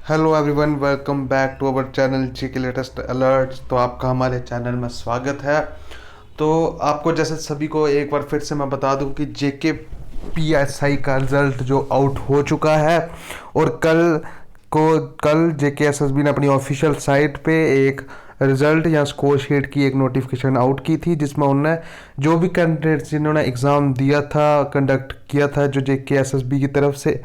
Hello everyone, welcome back to our channel G K latest alerts. तो आपका हमारे channel में स्वागत है। तो आपको जैसे सभी को एक बार फिर से मैं बता दूं कि जेके पीएसआई का रिज़ल्ट जो आउट हो चुका है और कल जेके एसएसबी ने अपनी ऑफिशियल साइट पे एक रिज़ल्ट या स्कोर शीट की एक नोटिफिकेशन आउट की थी, जिसमें उन्होंने जो भी कैंडिडेट्स जिन्होंने एग्ज़ाम दिया था, कंडक्ट किया था जो जेके एसएसबी की तरफ से,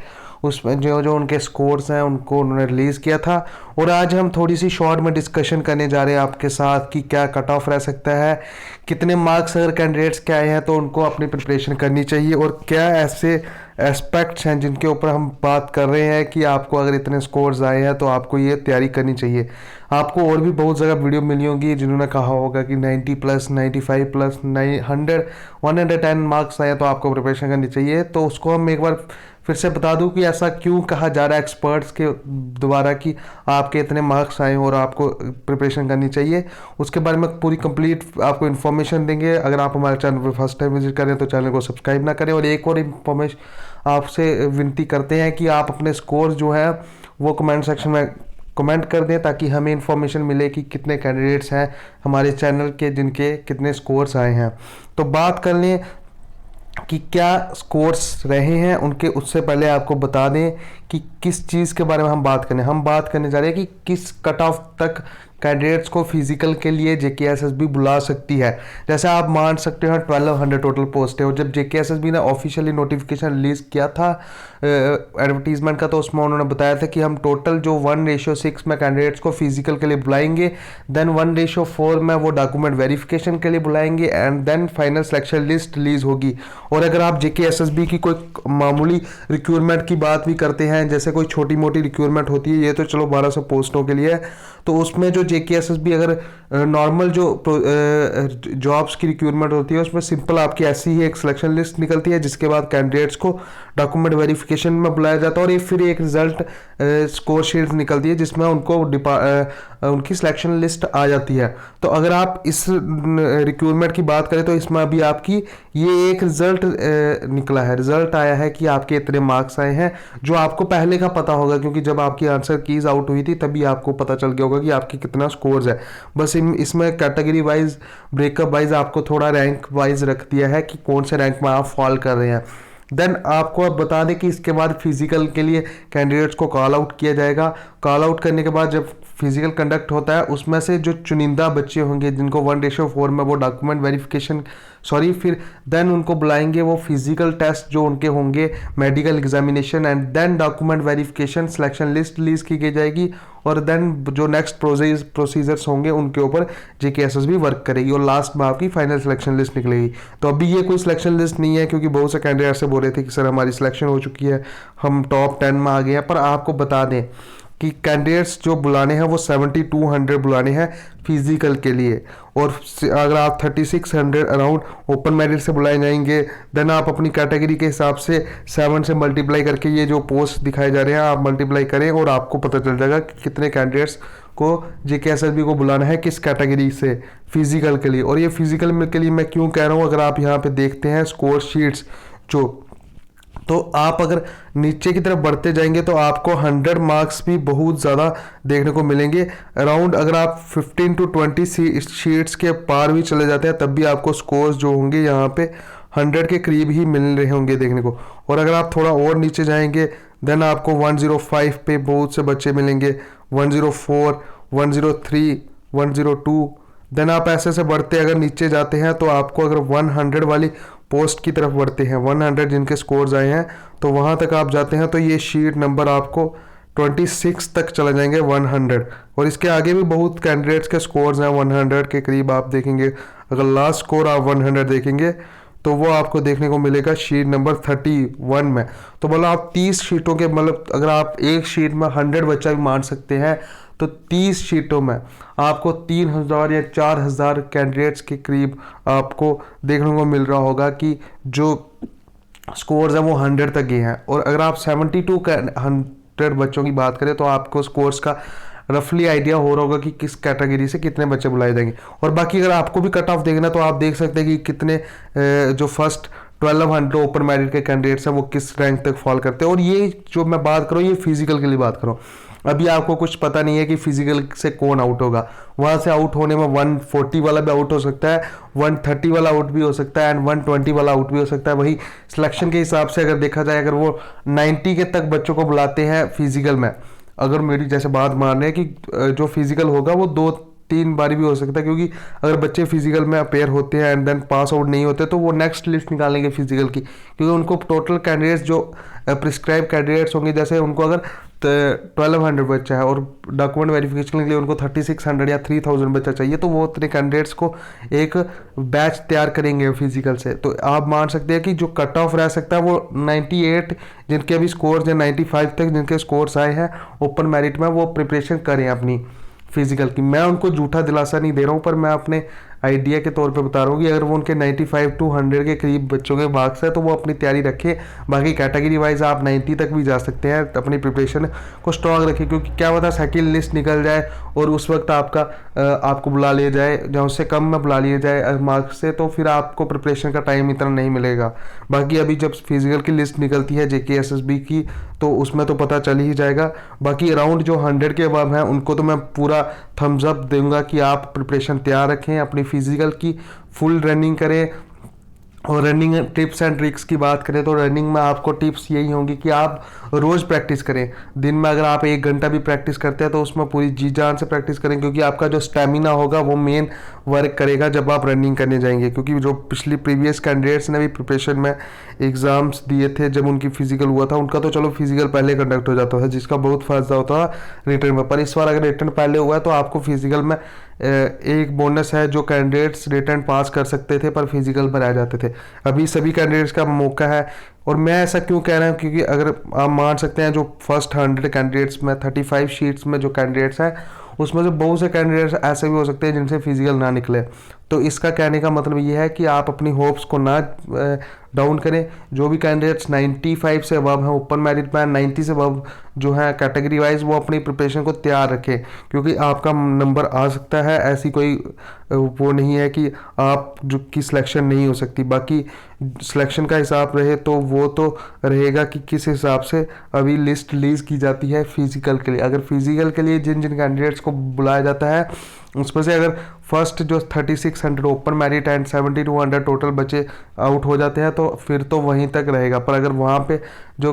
उसमें जो जो उनके स्कोर्स हैं उनको उन्होंने रिलीज़ किया था। और आज हम थोड़ी सी शॉर्ट में डिस्कशन करने जा रहे हैं आपके साथ कि क्या कट ऑफ रह सकता है, कितने मार्क्स अगर कैंडिडेट्स के आए हैं तो उनको अपनी प्रिपरेशन करनी चाहिए, और क्या ऐसे एस्पेक्ट्स हैं जिनके ऊपर हम बात कर रहे हैं कि आपको अगर इतने स्कोर्स आए हैं तो आपको ये तैयारी करनी चाहिए। आपको और भी बहुत जगह वीडियो मिली होंगी जिन्होंने कहा होगा कि 90 प्लस 95 प्लस 100 110 मार्क्स आए तो आपको प्रिपरेशन करनी चाहिए। तो उसको हम एक बार फिर से बता दूं कि ऐसा क्यों कहा जा रहा है एक्सपर्ट्स के द्वारा कि आपके इतने मार्क्स आए और आपको प्रिपरेशन करनी चाहिए। उसके बारे में पूरी कंप्लीट आपको इन्फॉर्मेशन देंगे। अगर आप हमारे चैनल पर फर्स्ट टाइम विजिट करें तो चैनल को सब्सक्राइब ना करें। और एक और इन्फॉर्मेशन आपसे विनती करते हैं कि आप अपने स्कोर जो है वो कमेंट सेक्शन में कमेंट कर दें, ताकि हमें इन्फॉर्मेशन मिले कि कितने कैंडिडेट्स हैं हमारे चैनल के जिनके कितने स्कोर्स आए हैं। तो बात कर लें कि क्या स्कोर्स रहे हैं उनके, उससे पहले आपको बता दें कि किस चीज़ के बारे में हम बात करने जा रहे हैं कि किस कट ऑफ तक कैंडिडेट्स को फिजिकल के लिए जेकेएसएसबी बुला सकती है। जैसे आप मान सकते हो 1200 टोटल पोस्ट है, और जब जेकेएसएसबी ने ऑफिशियली नोटिफिकेशन रिलीज किया था एडवर्टीजमेंट का, तो उसमें उन्होंने बताया था कि हम टोटल जो 1:6 में कैंडिडेट्स को फिजिकल के लिए बुलाएंगे, देन 1:4 में वो डॉक्यूमेंट वेरिफिकेशन के लिए बुलाएंगे, and then final selection list release होगी। और अगर आप जेकेएसएसबी की कोई मामूली रिक्रूटमेंट की बात भी करते हैं, जैसे कोई छोटी मोटी रिक्रूटमेंट होती है, ये तो चलो 1200 पोस्टों के लिए है, तो उसमें जो जेकेएसएसबी अगर नॉर्मल जो जॉब्स की रिक्रूटमेंट होती है उसमें सिंपल आपकी ऐसी ही एक सिलेक्शन लिस्ट निकलती है, जिसके बाद कैंडिडेट्स को डॉक्यूमेंट वेरिफिकेशन में बुलाया जाता है, और ये फिर एक रिजल्ट स्कोर शीट निकलती है जिसमें उनको उनकी सिलेक्शन लिस्ट आ जाती है। तो अगर आप इस रिक्रूटमेंट की बात करें तो इसमें अभी आपकी ये एक रिजल्ट निकला है, रिजल्ट आया है कि आपके इतने मार्क्स आए हैं, जो आपको पहले का पता होगा क्योंकि जब आपकी आंसर कीज आउट हुई थी तभी आपको पता चल गया होगा कि आपकी कितना स्कोर्स है। बस इसमें कैटेगरी वाइज ब्रेकअप वाइज आपको थोड़ा रैंक वाइज रख दिया है कि कौन से रैंक में आप फॉल कर रहे हैं। देन आपको अब बता दें कि इसके बाद फिजिकल के लिए कैंडिडेट्स को कॉल आउट किया जाएगा। कॉल आउट करने के बाद जब फिजिकल कंडक्ट होता है, उसमें से जो चुनिंदा बच्चे होंगे जिनको 1:4 में वो डॉक्यूमेंट वेरिफिकेशन फिर देन उनको बुलाएंगे, वो फिजिकल टेस्ट जो उनके होंगे, medical examination, and then document verification, selection list release की जाएगी, और देन जो नेक्स्ट प्रोसीजर्स होंगे उनके ऊपर जेकेएसएसबी वर्क करेगी, और लास्ट में आपकी फाइनल सिलेक्शन लिस्ट निकलेगी। तो अभी ये कोई सिलेक्शन लिस्ट नहीं है, क्योंकि बहुत से कैंडिडेट से बोल रहे थे कि सर हमारी सिलेक्शन हो चुकी है, हम टॉप 10 में आ गए हैं। पर आपको बता दें कि कैंडिडेट्स जो बुलाने हैं वो 7200 बुलाने हैं फिजिकल के लिए, और अगर आप 3600 अराउंड ओपन मेरिट से बुलाए जाएंगे, देन आप अपनी कैटेगरी के हिसाब से 7 से मल्टीप्लाई करके ये जो पोस्ट दिखाए जा रहे हैं आप मल्टीप्लाई करें, और आपको पता चल जाएगा कि कितने कैंडिडेट्स को जेकेएसएसबी को बुलाना है किस कैटेगरी से फिजिकल के लिए। और ये फिजिकल के लिए मैं क्यों कह रहा हूँ, अगर आप यहाँ पे देखते हैं स्कोर शीट्स जो, तो आप अगर नीचे की तरफ बढ़ते जाएंगे तो आपको 100 मार्क्स भी बहुत ज़्यादा देखने को मिलेंगे। अराउंड अगर आप 15 to 20 शीट्स के पार भी चले जाते हैं तब भी आपको स्कोर्स जो होंगे यहाँ पे 100 के करीब ही मिल रहे होंगे देखने को। और अगर आप थोड़ा और नीचे जाएंगे देन आपको 105 पे बहुत से बच्चे मिलेंगे, 104, 103, 102। देन आप ऐसे से बढ़ते अगर नीचे जाते हैं तो आपको अगर 100 वाली पोस्ट की तरफ बढ़ते हैं, 100 जिनके स्कोर्स आए हैं, तो वहाँ तक आप जाते हैं तो ये शीट नंबर आपको 26 तक चले जाएंगे 100। और इसके आगे भी बहुत कैंडिडेट्स के स्कोर्स हैं 100 के करीब आप देखेंगे। अगर लास्ट स्कोर आप 100 देखेंगे तो वो आपको देखने को मिलेगा शीट नंबर 31 में। तो मतलब आप 30 शीटों के, मतलब अगर आप एक शीट में 100 बच्चा भी मान सकते हैं, तो 30 शीटों में आपको 3000 या 4000 कैंडिडेट्स के करीब आपको देखने को मिल रहा होगा कि जो स्कोर्स हैं वो 100 तक गए हैं। और अगर आप 72 100 बच्चों की बात करें तो आपको स्कोर्स का रफली आइडिया हो रहा होगा कि किस कैटेगरी से कितने बच्चे बुलाए जाएंगे। और बाकी अगर आपको भी कट ऑफ देखना तो आप देख सकते हैं कि कितने जो फर्स्ट 1200 ओपन मेरिट के कैंडिडेट्स हैं वो किस रैंक तक फॉल करते हैं। और ये जो मैं बात करूँ ये फिजिकल के लिए बात करूँ, अभी आपको कुछ पता नहीं है कि फिजिकल से कौन आउट होगा। वहाँ से आउट होने में 140 वाला भी आउट हो सकता है, 130 वाला आउट भी हो सकता है एंड 120 वाला आउट भी हो सकता है। वही सिलेक्शन के हिसाब से अगर देखा जाए, अगर वो 90 के तक बच्चों को बुलाते हैं फिजिकल में, अगर मेरी जैसे बात मान रहे हैं कि जो फिजिकल होगा वो 2-3 बारी भी हो सकता है, क्योंकि अगर बच्चे फिजिकल में अपेयर होते हैं एंड देन पास आउट नहीं होते तो वो नेक्स्ट लिस्ट निकालेंगे फिजिकल की, क्योंकि उनको टोटल कैंडिडेट्स जो प्रिस्क्राइब कैंडिडेट्स होंगे, जैसे उनको अगर 1200 बच्चा है और डॉक्यूमेंट वेरिफिकेशन के लिए उनको 3600 या 3000 बच्चा चाहिए, तो वो उतने कैंडिडेट्स को एक बैच तैयार करेंगे फिजिकल से। तो आप मान सकते हैं कि जो कट ऑफ रह सकता है वो 98, जिनके अभी स्कोर्स हैं 95 तक जिनके स्कोर्स आए हैं ओपन मेरिट में, वो प्रिपरेशन करें अपनी फिजिकल की। मैं उनको झूठा दिलासा नहीं दे रहा हूँ, पर मैं अपने आइडिया के तौर पे बता रहा हूँ कि अगर वो उनके 95 to 100 के करीब बच्चों के मार्क्स है तो वो अपनी तैयारी रखें। बाकी कैटेगरी वाइज आप 90 तक भी जा सकते हैं, अपनी प्रिपरेशन को स्ट्रॉन्ग रखें, क्योंकि क्या पता सेकंड लिस्ट निकल जाए और उस वक्त आपको बुला लिया जाए, या उससे कम में बुला लिया जाए मार्क्स से, तो फिर आपको प्रिपरेशन का टाइम इतना नहीं मिलेगा। बाकी अभी जब फिजिकल की लिस्ट निकलती है JKSSB की, तो उसमें तो पता चल ही जाएगा। बाकी अराउंड जो 100 के अबव हैं उनको तो मैं पूरा थम्स अप दूंगा कि आप प्रिपरेशन तैयार रखें, अपनी फिजिकल की फुल रनिंग करें। और रनिंग टिप्स एंड ट्रिक्स की बात करें तो रनिंग में आपको टिप्स यही होंगी कि आप रोज़ प्रैक्टिस करें। दिन में अगर आप 1 घंटा भी प्रैक्टिस करते हैं तो उसमें पूरी जी जान से प्रैक्टिस करें, क्योंकि आपका जो स्टेमिना होगा वो मेन वर्क करेगा जब आप रनिंग करने जाएंगे। क्योंकि जो पिछली प्रीवियस कैंडिडेट्स ने भी प्रिपरेशन में एग्ज़ाम्स दिए थे, जब उनकी फिजिकल हुआ था, उनका तो चलो फिजिकल पहले कंडक्ट हो जाता था जिसका बहुत फ़ायदा होता था रिटर्न में। पर इस बार अगर रिटर्न पहले हुआ है तो आपको फिजिकल में एक बोनस है, जो कैंडिडेट्स रिटर्न पास कर सकते थे पर फिजिकल पर आ जाते थे, अभी सभी कैंडिडेट्स का मौका है। और मैं ऐसा क्यों कह रहा हूँ, क्योंकि अगर आप मान सकते हैं जो फर्स्ट 100 कैंडिडेट्स में 35 शीट्स में जो कैंडिडेट्स हैं उसमें से बहुत से कैंडिडेट्स ऐसे भी हो सकते हैं जिनसे फिजिकल ना निकले। तो इसका कहने का मतलब ये है कि आप अपनी होप्स को ना डाउन करें। जो भी कैंडिडेट्स 95 से अबव हैं ओपन मेरिट में, 90 से अबव जो है कैटेगरी वाइज, वो अपनी प्रिपरेशन को तैयार रखें, क्योंकि आपका नंबर आ सकता है। ऐसी कोई वो नहीं है कि आप जो की सिलेक्शन नहीं हो सकती। बाकी सिलेक्शन का हिसाब रहे तो वो तो रहेगा कि किस हिसाब से अभी लिस्ट रिलीज़ की जाती है फिजिकल के लिए। अगर फिजिकल के लिए जिन जिन कैंडिडेट्स को बुलाया जाता है उसमें से अगर फर्स्ट जो 3600 open merit and 70 to 100 total बच्चे आउट हो जाते हैं तो फिर तो वहीं तक रहेगा। पर अगर वहाँ पे जो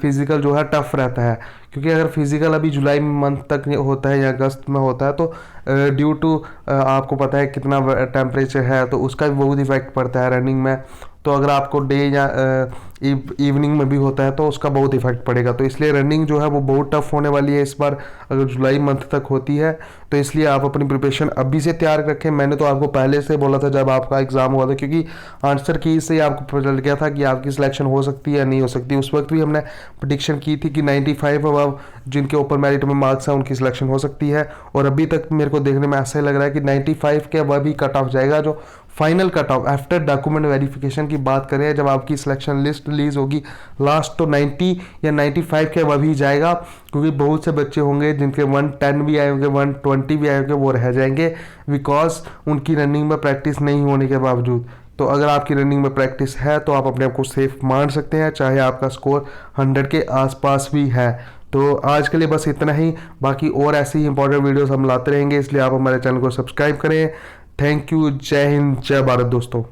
फिजिकल जो है टफ रहता है, क्योंकि अगर फिजिकल अभी जुलाई मंथ तक होता है या अगस्त में होता है, तो ड्यू टू आपको पता है कितना टेम्परेचर है, तो उसका भी बहुत इफेक्ट पड़ता है रनिंग में। तो अगर आपको डे या इवनिंग में भी होता है तो उसका बहुत इफेक्ट पड़ेगा। तो इसलिए रनिंग जो है वो बहुत टफ होने वाली है इस बार, अगर जुलाई मंथ तक होती है। तो इसलिए आप अपनी प्रिपरेशन अभी से तैयार रखें। मैंने तो आपको पहले से बोला था जब आपका एग्जाम हुआ था, क्योंकि आंसर की से ही आपको पता चल गया था कि आपकी सिलेक्शन हो सकती है या नहीं हो सकती। उस वक्त भी हमने प्रेडिक्शन की थी कि 95 अबव जिनके ओपन मेरिट में मार्क्स हैं उनकी सिलेक्शन हो सकती है। और अभी तक मेरे को देखने में ऐसा ही लग रहा है कि 95 के अबव ही कट ऑफ जाएगा। जो final cut off after document verification की बात करें, जब आपकी सिलेक्शन लिस्ट रिलीज होगी लास्ट, तो 90 या 95 के अबव ही जाएगा, क्योंकि बहुत से बच्चे होंगे जिनके 110 भी आए होंगे, 120 भी आए होंगे, वो रह जाएंगे बिकॉज उनकी रनिंग में प्रैक्टिस नहीं होने के बावजूद। तो अगर आपकी रनिंग में प्रैक्टिस है तो आप अपने आप को सेफ मान सकते हैं, चाहे आपका स्कोर 100 के आसपास भी है। तो आज के लिए बस इतना ही। बाकी और ऐसी ही इंपॉर्टेंट वीडियोस हम लाते रहेंगे, इसलिए आप हमारे चैनल को सब्सक्राइब करें। Thank you. जय हिंद, जय भारत दोस्तों।